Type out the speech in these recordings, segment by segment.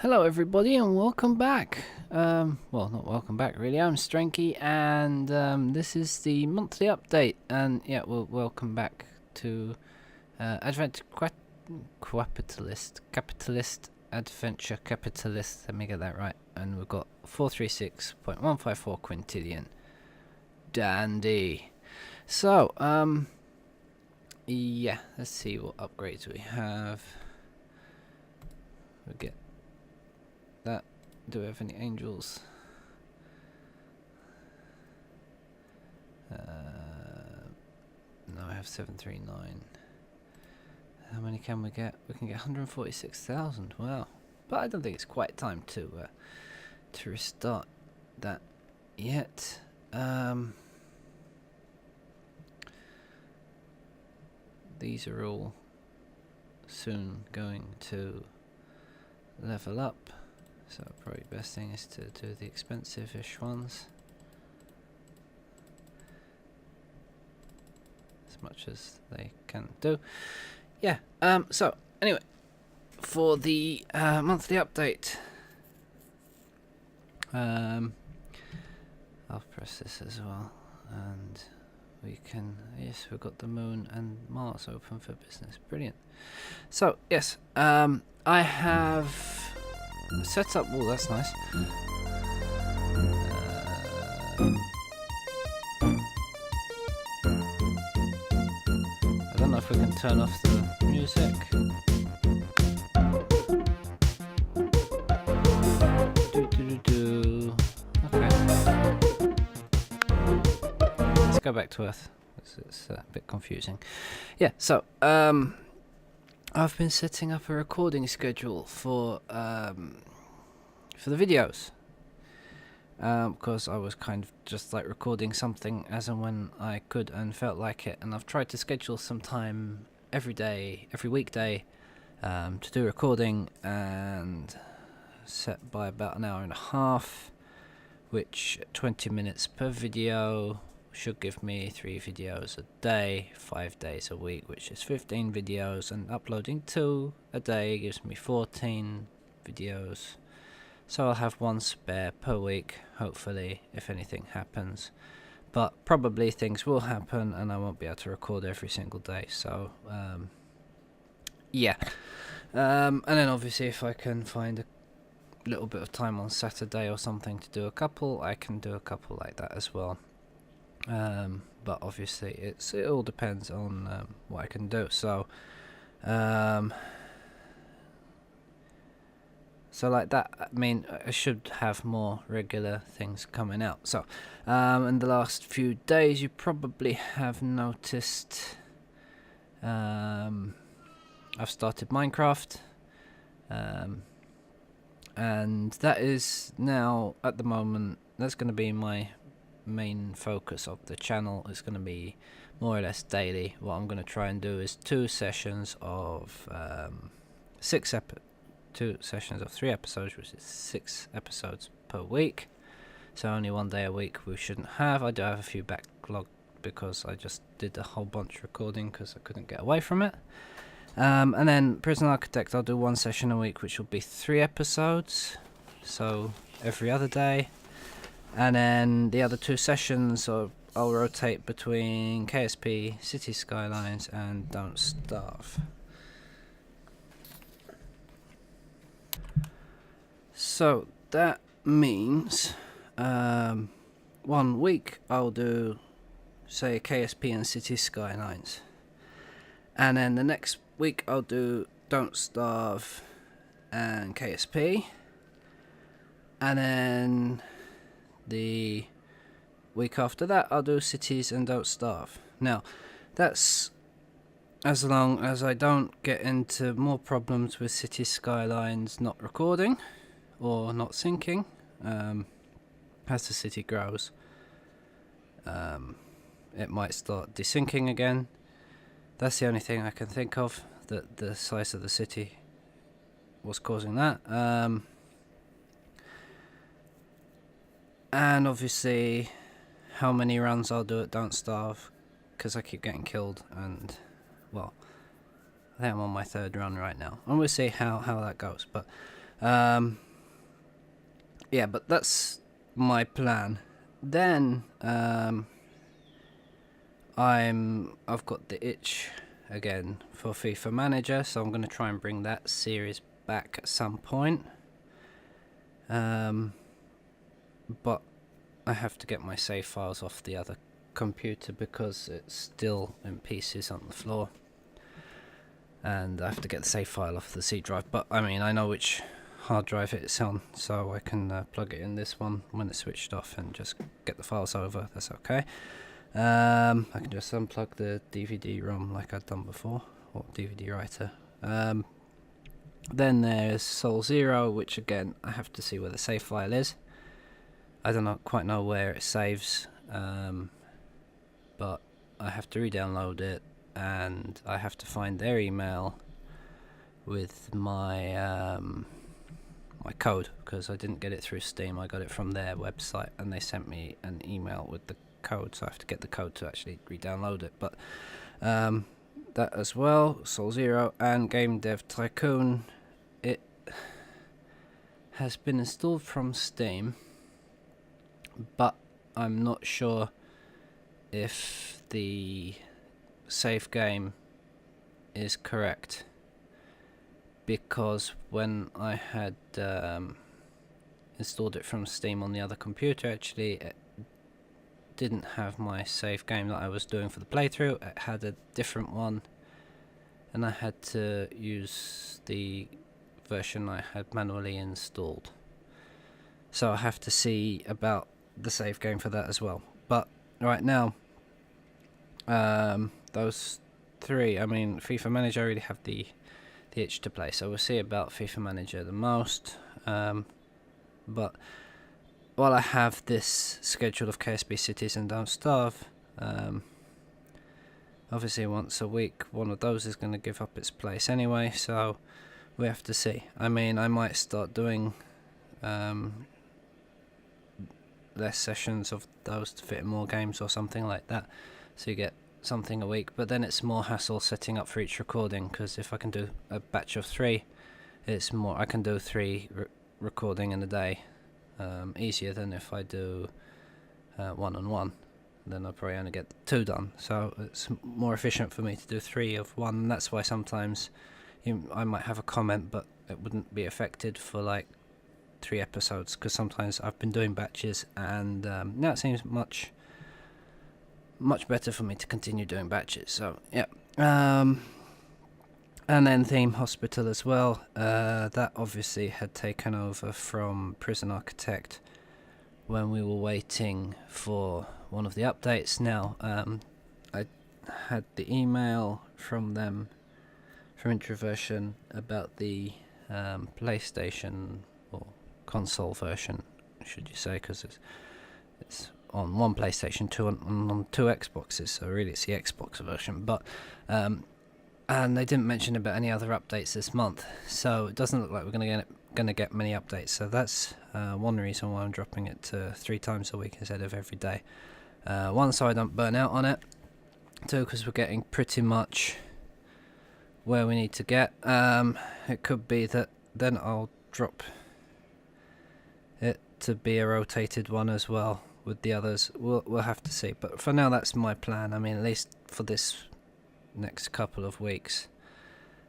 Hello everybody and welcome back. Well, not welcome back really. I'm Stranky and this is the monthly update. And yeah, well, welcome back to Capitalist Adventure Capitalist. Let me get that right. And we've got 436.154 quintillion. Dandy. So yeah, let's see what upgrades we have. We get that. Do we have any angels? No, I have 739. How many can we get? We can get 146,000. Wow. But I don't think it's quite time to restart that yet. These are all soon going to level up. So probably best thing is to do the expensive-ish ones. As much as they can do. Yeah, so anyway, for the monthly update, I'll press this as well, and we can, yes, we've got the moon and Mars open for business. Brilliant. So, yes, I have set up, oh, that's nice. I don't know if we can turn off the music. Okay. Let's go back to Earth. It's a bit confusing. Yeah, so, I've been setting up a recording schedule for the videos, because I was kind of just like recording something as and when I could and felt like it, and I've tried to schedule some time every day, every weekday, to do recording, and set by about an hour and a half, which 20 minutes per video should give me 3 videos a day, 5 days a week, which is 15 videos, and uploading 2 a day gives me 14 videos. So I'll have 1 spare per week, hopefully, if anything happens. But probably things will happen and I won't be able to record every single day, so yeah. And then obviously if I can find a little bit of time on Saturday or something to do a couple, I can do a couple like that as well. But obviously it all depends on what I can do. So so like that, I mean, I should have more regular things coming out. So in the last few days you probably have noticed I've started Minecraft, and that is now at the moment, that's going to be my main focus of the channel. Is going to be more or less daily. What I'm going to try and do is 2 sessions of 2 sessions of 3 episodes, which is 6 episodes per week. So only 1 day a week we shouldn't have. I do have a few backlog because I just did a whole bunch recording because I couldn't get away from it. And then Prison Architect, I'll do 1 session a week, which will be 3 episodes, so every other day. And then the other 2 sessions I'll rotate between KSP, City Skylines, and Don't Starve. So that means 1 week I'll do, say, KSP and City Skylines, and then the next week I'll do Don't Starve and KSP, and then the week after that I'll do Cities and Don't Starve. Now that's as long as I don't get into more problems with City Skylines not recording or not syncing. As the city grows, it might start desyncing again. That's the only thing I can think of, that the size of the city was causing that. And obviously how many runs I'll do at Don't Starve, because I keep getting killed, and well, I think I'm on my 3rd run right now, and we'll see how that goes. But Yeah, but that's my plan. Then I've got the itch again for FIFA Manager, so I'm going to try and bring that series back at some point. But I have to get my save files off the other computer because it's still in pieces on the floor, and I have to get the save file off the C drive. But I mean, I know which hard drive it's on, so I can plug it in this one when it's switched off and just get the files over. That's okay. I can just unplug the DVD-ROM like I've done before, or DVD writer. Then there's Soul Zero, which again I have to see where the save file is. I don't quite know where it saves, but I have to re-download it, and I have to find their email with my my code, because I didn't get it through Steam. I got it from their website, and they sent me an email with the code, so I have to get the code to actually re-download it. But that as well, Soul Zero and Game Dev Tycoon, it has been installed from Steam, but I'm not sure if the save game is correct, because when I had installed it from Steam on the other computer, actually it didn't have my save game that I was doing for the playthrough. It had a different one, and I had to use the version I had manually installed. So I have to see about the save game for that as well. But right now, those three, I mean, FIFA Manager, I already have the itch to play, so we'll see about FIFA Manager the most. But while I have this schedule of KSB Cities and Don't Starve, obviously once a week one of those is going to give up its place anyway, so we have to see. I mean, I might start doing less sessions of those to fit in more games or something like that, so you get something a week, but then it's more hassle setting up for each recording, because if I can do a batch of 3, it's more, I can do 3 recording in a day, easier than if I do 1 on 1. Then I'll probably only get 2 done, so it's more efficient for me to do 3 of 1, and that's why sometimes I might have a comment, but it wouldn't be affected for like 3 episodes, because sometimes I've been doing batches, and now it seems much better for me to continue doing batches. So yeah, and then Theme Hospital as well, that obviously had taken over from Prison Architect when we were waiting for one of the updates. Now I had the email from them, from Introversion, about the PlayStation or console version, should you say, because it's on one PlayStation 2 and on 2 Xboxes, so really it's the Xbox version. But and they didn't mention about any other updates this month, so it doesn't look like we're gonna get many updates. So that's one reason why I'm dropping it to 3 times a week instead of every day. 1, so I don't burn out on it. 2, because we're getting pretty much where we need to get. It could be that then I'll drop it to be a rotated one as well with the others. We'll have to see, but for now that's my plan. I mean, at least for this next couple of weeks,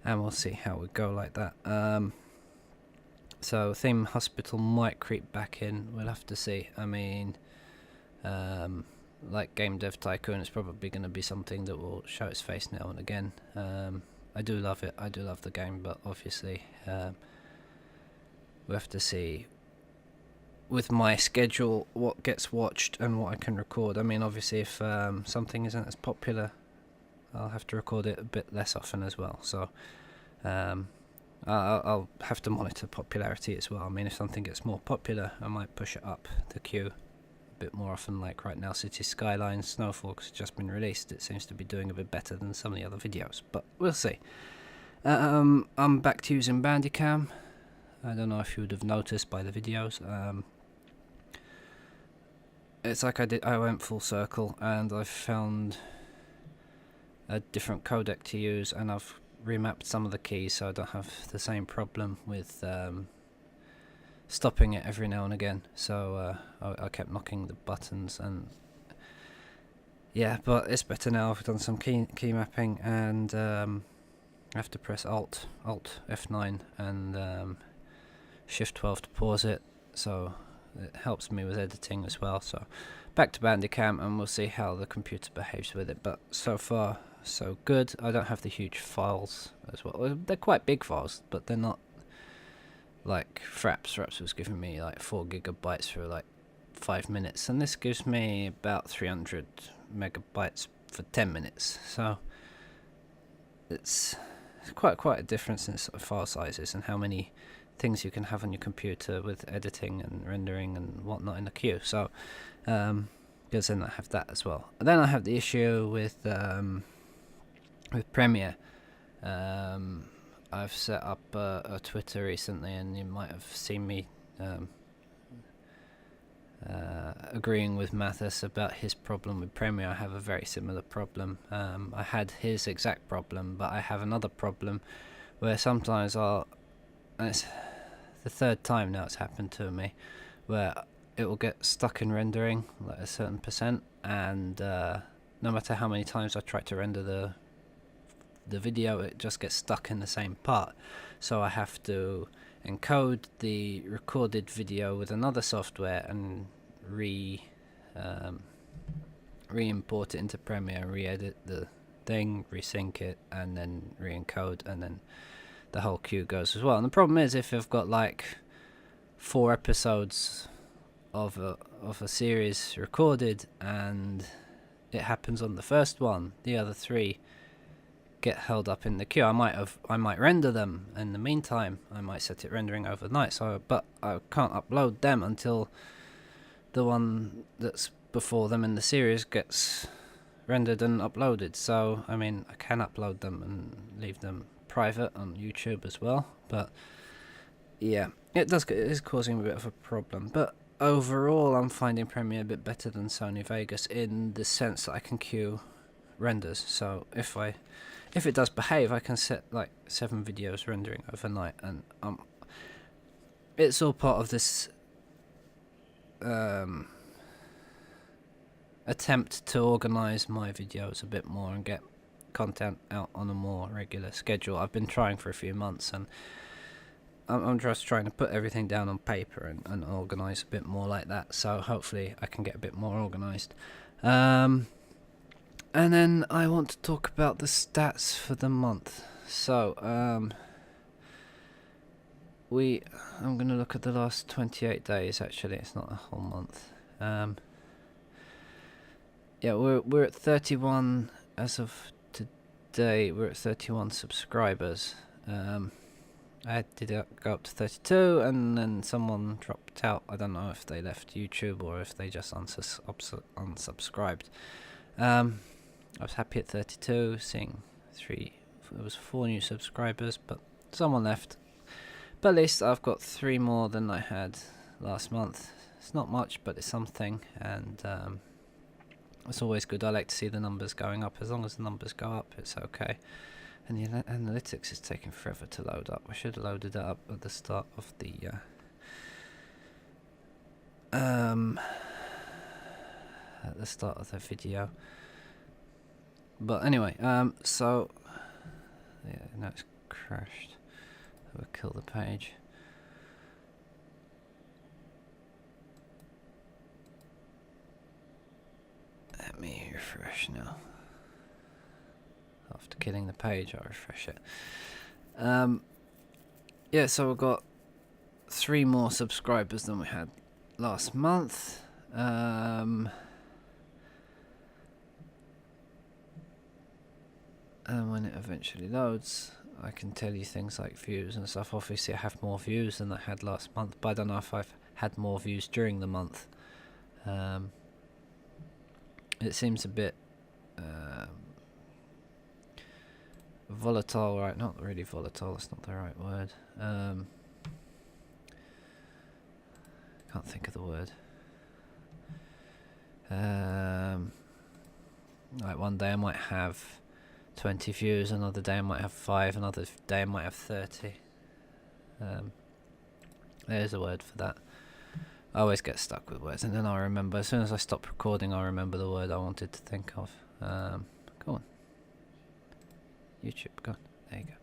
and we'll see how we go like that. So Theme Hospital might creep back in, we'll have to see. I mean, like Game Dev Tycoon, it's probably going to be something that will show its face now and again. I do love it, I do love the game, but obviously we have to see with my schedule what gets watched and what I can record. I mean, obviously if something isn't as popular, I'll have to record it a bit less often as well. So I'll have to monitor popularity as well. I mean, if something gets more popular, I might push it up the queue a bit more often. Like right now, City Skylines Snowfall has just been released. It seems to be doing a bit better than some of the other videos, but we'll see. I'm back to using Bandicam. I don't know if you would have noticed by the videos. It's like I went full circle, and I found a different codec to use, and I've remapped some of the keys so I don't have the same problem with stopping it every now and again. So I kept knocking the buttons, and yeah, but it's better now. I've done some key mapping, and I have to press Alt F9 and Shift 12 to pause it. So it helps me with editing as well. So back to Bandicam, and we'll see how the computer behaves with it. But so far so good. I don't have the huge files as well. They're quite big files, but they're not like Fraps. Fraps was giving me like 4 gigabytes for like 5 minutes, and this gives me about 300 megabytes for 10 minutes. So it's quite a difference in sort of file sizes and how many things you can have on your computer with editing and rendering and whatnot in the queue. So because then I have that as well. And then I have the issue with Premiere. I've set up a Twitter recently, and you might have seen me agreeing with Mathis about his problem with Premiere. I have a very similar problem. I had his exact problem, but I have another problem where sometimes and it's the third time now it's happened to me, where it will get stuck in rendering like a certain percent, and no matter how many times I try to render the video, it just gets stuck in the same part. So I have to encode the recorded video with another software and re-import it into Premiere, re-edit the thing, resync it, and then re-encode, and then the whole queue goes as well. And the problem is, if I've got like 4 episodes of a series recorded and it happens on the first one, the other 3 get held up in the queue. I might render them in the meantime. I might set it rendering overnight, but I can't upload them until the one that's before them in the series gets rendered and uploaded. So I mean, I can upload them and leave them private on YouTube as well, but yeah, it is causing a bit of a problem. But overall, I'm finding Premiere a bit better than Sony Vegas in the sense that I can queue renders. So if it does behave, I can set like 7 videos rendering overnight, and it's all part of this attempt to organize my videos a bit more and get content out on a more regular schedule. I've been trying for a few months, and I'm just trying to put everything down on paper and organize a bit more like that. So hopefully I can get a bit more organized. And then I want to talk about the stats for the month. So I'm going to look at the last 28 days. Actually, it's not a whole month. Yeah, we're at 31 as of today. We're at 31 subscribers. I did go up to 32, and then someone dropped out. I don't know if they left YouTube or if they just unsubscribed. I was happy at 32, seeing it was 4 new subscribers, but someone left. But at least I've got 3 more than I had last month. It's not much, but it's something, and it's always good. I like to see the numbers going up. As long as the numbers go up, it's okay. And the analytics is taking forever to load up. I should have loaded it up at the start of the video. But anyway, so yeah, now it's crashed. We'll kill the page. Let me refresh now. After killing the page, I'll refresh it. Yeah, so we've got 3 more subscribers than we had last month. And when it eventually loads, I can tell you things like views and stuff. Obviously I have more views than I had last month, but I don't know if I've had more views during the month. It seems a bit volatile, right? Not really volatile, that's not the right word. Can't think of the word. Like one day I might have 20 views, another day I might have 5, another day I might have 30. There's a word for that. I always get stuck with words, and then I remember. As soon as I stop recording, I remember the word I wanted to think of. Go on. YouTube, go on. There you go.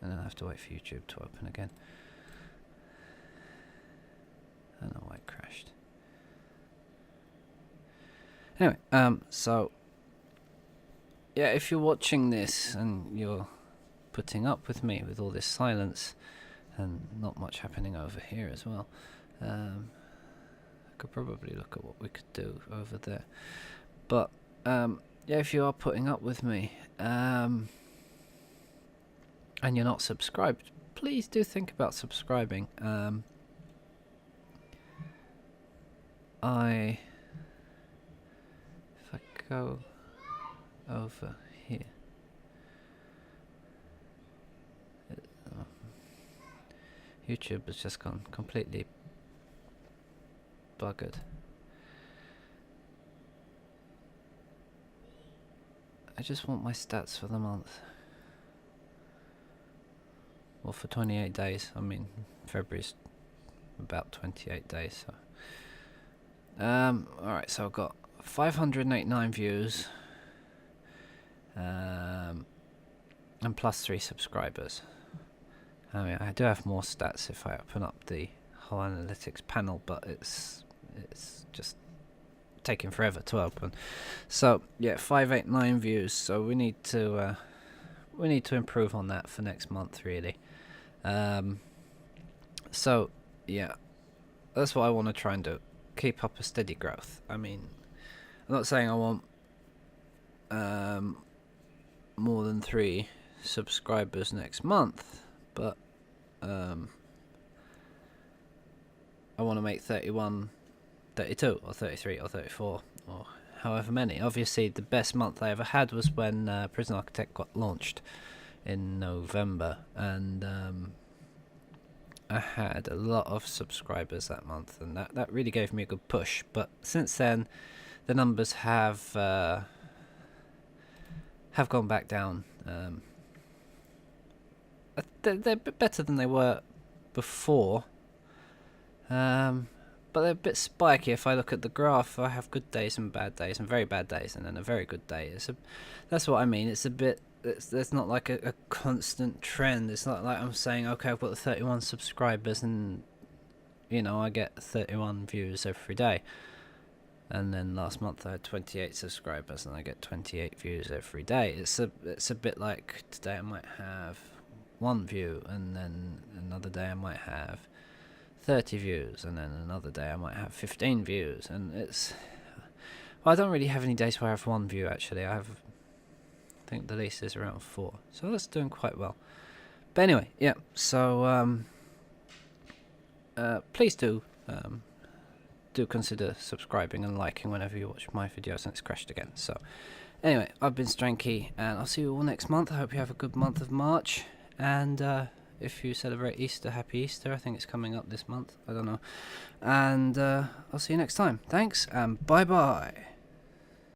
And then I have to wait for YouTube to open again. I don't know why it crashed. Anyway, so yeah, if you're watching this and you're putting up with me with all this silence and not much happening over here as well, I could probably look at what we could do over there. But yeah, if you are putting up with me and you're not subscribed, please do think about subscribing. If I go over here, YouTube has just gone completely buggered. I just want my stats for the month. Well, for 28 days. I mean, February's about 28 days, so. Alright, so I've got 589 views, and plus 3 subscribers. I mean, I do have more stats if I open up the whole analytics panel, but it's just taking forever to open. So yeah, 589 views. So we need to improve on that for next month, really. So yeah, that's what I want to try and do. Keep up a steady growth. I mean, I'm not saying I want more than 3 subscribers next month, but I want to make 31, 32 or 33 or 34 or however many. Obviously the best month I ever had was when Prison Architect got launched in November, and I had a lot of subscribers that month, and that really gave me a good push. But since then, the numbers have gone back down. They're a bit better than they were before, but they're a bit spiky. If I look at the graph, I have good days and bad days, and very bad days, and then a very good day. That's what I mean. It's a bit. There's not like a constant trend. It's not like I'm saying, okay, I've got 31 subscribers and, you know, I get 31 views every day. And then last month I had 28 subscribers and I get 28 views every day. It's a bit like today I might have 1 view, and then another day I might have 30 views, and then another day I might have 15 views. And well, I don't really have any days where I have 1 view, actually. I think the least is around 4, so that's doing quite well. But anyway, yeah, so please do consider subscribing and liking whenever you watch my videos. And it's crashed again. So anyway, I've been Stranky, and I'll see you all next month. I hope you have a good month of March, and if you celebrate Easter, happy Easter. I think it's coming up this month, I don't know. And I'll see you next time. Thanks, and bye bye.